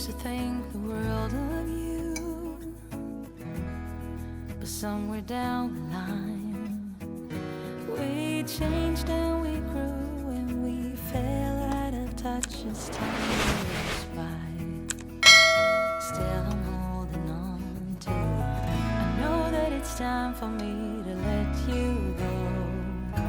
used to think the world of you, but somewhere down the line we changed and we grew and we fell out of touch as time goes by. Still I'm holding on to you. I know that it's time for me to let you go. I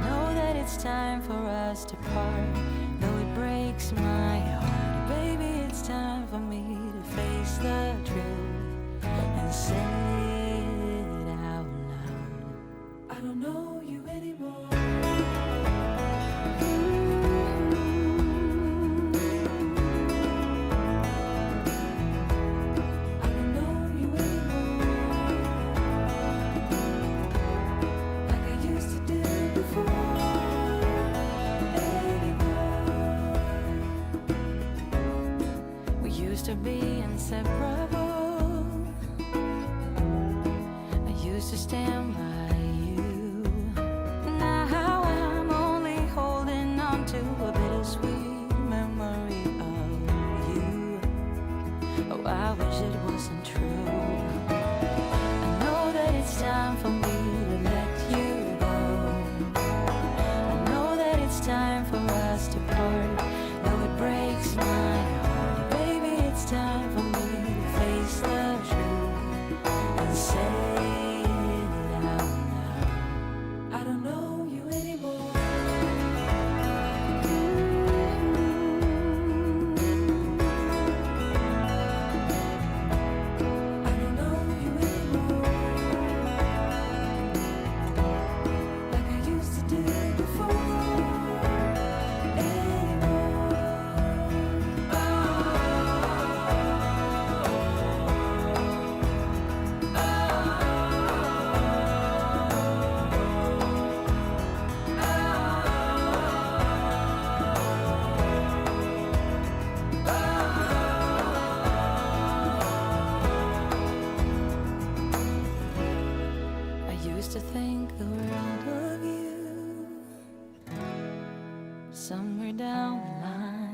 know that it's time for us to part, though it breaks my heart. Baby, it's time for me to face the truth and say it out loud. I don't know you anymore. I don't know you anymore, like I used to do before. We used to be inseparable. I used to stand by you. Now I'm only holding on to a bittersweet memory of you. Oh, I wish it wasn't true. I know that it's time for me to let you go. I know that it's time for us to part, though it breaks my heart. Baby, it's time for me to face the truth and say it out loud. I don't know you anymore. I don't know you anymore, like I used to do before. I used to think the world of you. Somewhere down the line